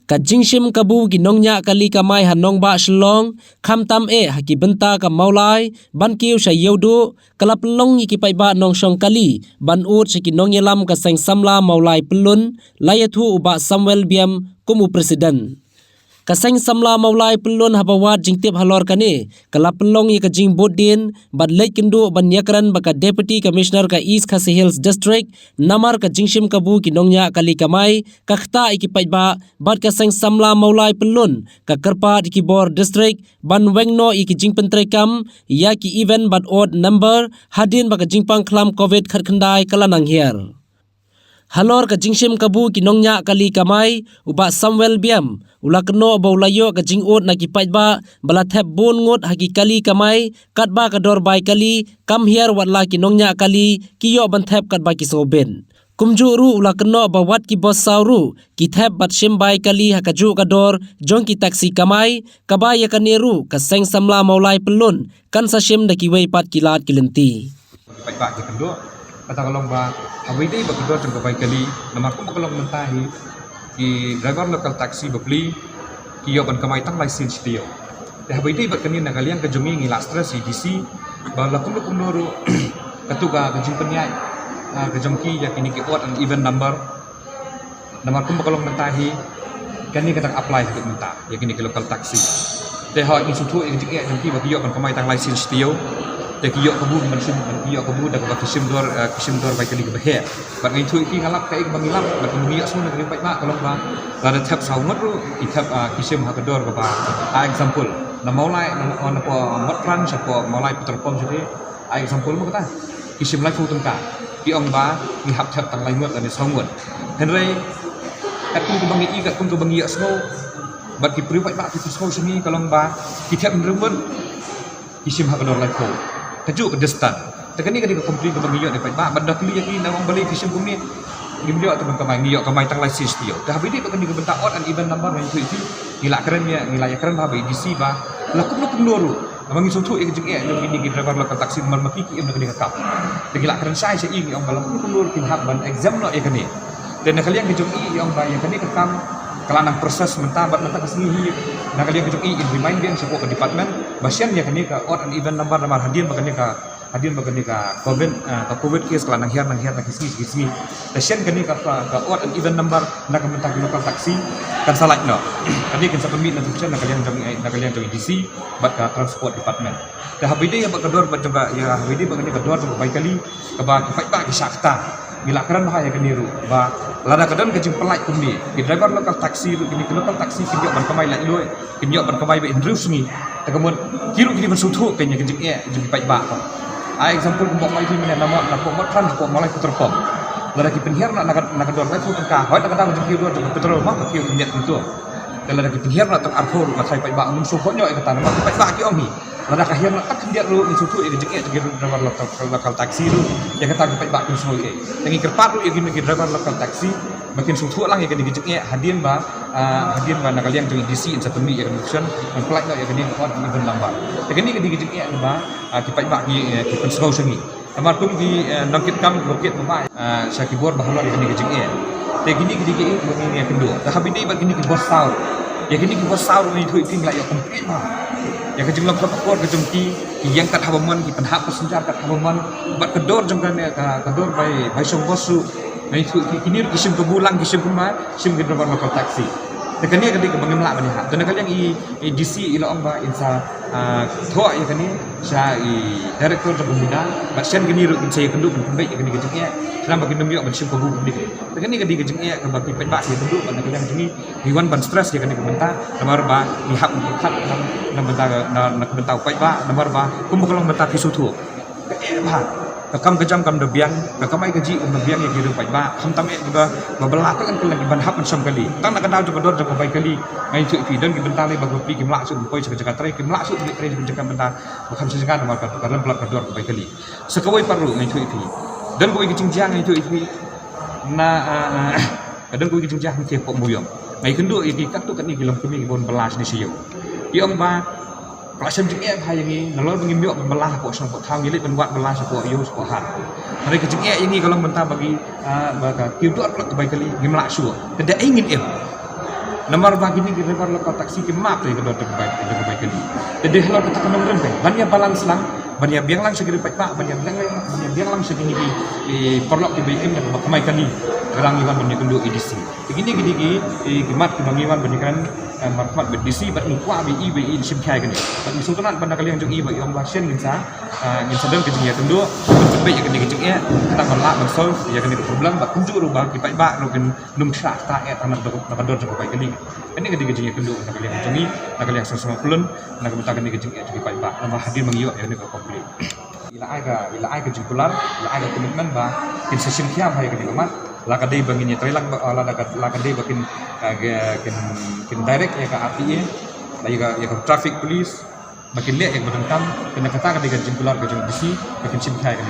ka jingshim kabu ki nongnya kali kamai hanong ba shlong khamtam e haki benta ka maulai ban kiu sha yodu kalap long ki pai ba nong shong kali ban ut shiki nong yelam ka seng samla maulai pelun layathu uba Samuel Biam kumu presiden kaseng samla maulai pelun habawat jingtip halor kane kalap long ye ka jing bodin bad lek kendu ban yakran baka deputy commissioner ka East Khasi Hills district namar ka jingshim kabu ki nongnya kali kamai ka khta iki paiba bad kaseng samla maulai pelun ka kerpa iki bor district ban wengno iki jing pentrekam ya ki event bad odd number hadin baka jingpang klam covid kharkhandai kalanang hier halor ka jingshim kabu ki nongnya kali kamai uba Samuel Biam ulakno baulayo ka jingot na kipat ba balathep bon ngot haki kali kamai katba ka dor bai kali kam hier watla ki nongnya kali kiyo banthep katba ki soben kumjuru ulakno bawat ki bos sauru ki thep bat shim bai kali hakaju ka dor jong ki taksi kamai kaba ya kaneru ka seng samla maulai pelun kan sa shim da ki wei pat kilat kilenti pak ki kendo kata kalong ba awidi ba kedua jong bai kali namar kum kalong mentahi ki driver local taxi beli kiyo ban kamai tang license tio dah awidi ba kanin na kalian ka jongi ngila stress DC ba lakum nuru katuga ka jing penyai ka jongki ya kini ki odd an event number namar kum kalong mentahi kani kata apply untuk menta ya kini ki local taxi teh ha ini sutu yang jongki ba kiyo ban kamai tang license tio te kiyo kabu mansim kiyo kabu da ka kisim dor bai kali ke behe bat ngai thui ki ngalap kai bang ilap bat ngi asun ngi pai ma kalong ba la thap sau ngot ru i thap kisim ha ka dor ka ba example na maulai na po mot ran sa po maulai putar pom jadi example mo kata kisim lai fu tung ka ki ong ba ngi hap thap tang lai ngot ani sau ngot henry kat kum bang i kat kum bang i asno bat ki pri pai ma ki sau sini kalong ba ki thap nrumut kisim ha ka dor lai fu tajuk ke destan tekani ka di komplain ke bangiyo ni pa banda kli yaki na wang bali kisim kumni gimdio atau kamai ngiyo kamai tang license tio dah bidi pa kani ke benta odd and even number ni tu gila keren ya gila ya keren ba DC ba lakum nuru amangi sutu ik jing no gini ki driver local taxi man maki ki kani ka kap gila keren sai se ing ong balam nuru ki hab ban exam no ya kani dan kalian ke jong i ong ba ya kani ka kam kelanang proses mentabat mentah kesini nah kalian kejok in remind dia sebuah ke department basian ya kini ka odd and even number namar hadir makanya ka covid case kelanang hiar nang kismi basian kini ka odd and even number nak mentah local taxi kan salah no kini kan sapemit na tujuan nak kalian jong DC bat ka transport department dah habide ya bakador bat jong ya habide bakani kador jong baik kali ka ba ki sakta bila keren bahaya keniru ba lada kadang kejing pelai kumni ki driver local taxi kini local taxi kinyo ban kamai lai loi kinyo ban kamai be indrus ni takamon kiru kini ban sutu kenya kejing jing pai ba ko example kumbok mai ni nama na ko mat kan ko malai putar pom lada ki penhiar na dor lai fu ka hoi na kadang jing kiru jing petrol ma ki net tu lada ki penhiar na tak arfo ma sai pai ba mun su ko nyo kata na pai ba ki omi lada kahir na tak dia ru sutu jing driver local taxi ru yang kata pai ba ki semua yang kerpat ru yang driver local taxi makin sutu lang yang kini hadian ba nak kalian jeng DC in satu mi yang mission yang pelak yang kini on even lambat yang kini ba kipai ba ki pensau sengi amar kum ki nangkit kam bukit mama sa kibor bahalor yang kini te gini yang kedua dah habis ba kini ki bos saur yang kini ki bos saur ni tu iking la ya komplit ma yang kejeng lam kapor kejeng ki yang kat habaman ki penhap pesenjar kat habaman bat kedor jeng kan kedor bai song bosu nah itu kini kisim kebulang kisim kuma sim ke driver local taxi tekani kadi ke bangimla bani ha dan kalian i DC ila ong ba insa thoa ya kani sa i director of bumida baksian kini ru in saya kendu pembaik kani kejeng ya dalam bagi nemyo ban sim kebu ni tekani kadi kejeng ya ke bagi pai ba ya kendu ban kalian kini hiwan ban stress ya kani ke benta nomor ba ni hak untuk khat nam benta nak benta pai ba nomor ba kum kalau benta pisu tu ba kam kejam kam debiang kamai gaji debiang ya kiru pai ba kam tam juga bebelah kan lagi ban hap macam kali tang nak kenal juga dor juga bai kali ngai cu fi dan ki benta le bagu pi ki mlak su poi jaga tre ki mlak su tre jaga benta bakam sejaga nomor ka karena pelak dor bai kali sekawai paru ngai cu fi dan koi kicing jang ngai cu fi na kadang koi kicing jang ke pok muyong ngai kendu iki kat tu kan ni gilam kemi bon belas di siyo iong ba Pelasan jeng hai yang ini, nalor mengimbiok membelah kok sang kok thang gilit membuat belah kok yo kok hat. Mereka jeng yang ini kalau mentah bagi kiu dot plak baik kali gimlak su. Tidak ingin Nomor bagi ni driver lokal taksi ke map tu kedua terbaik kali. Jadi kalau kita kena merempe, banyak balance lang, banyak biang lang segera pak, banyak biang lang segini di perlok di baik dan kemai kali. Kerang iwan banyak kedua edisi. Begini gini mat kedua iwan banyak kan marfat berdisi bat kuah bi simkai kan. Bat sultanat pada kali yang jong bagi orang Malaysia ngin sadar ke jengnya kedua baik yang kejengnya kita melak bersol ya kan problem bat kunjuk rubah di pak lo kan num syak tak tanah dapat dor baik kali. Ini kejengnya kedua nak kali yang jongi nak kali yang sama kulun nak betakan kejengnya jadi pak nama hadir mengiyo ya ni komplit. Ila ai ka jengkular ila ai ka komitmen ba kin session kiam hay ka dimat la ka dei bangin ya trailang ba la ka dei bakin kin direct ya ka RTA la ya ka traffic police makin lihat yang berdengkam kena kata ketika jengkular ke jeng besi makin simkai kan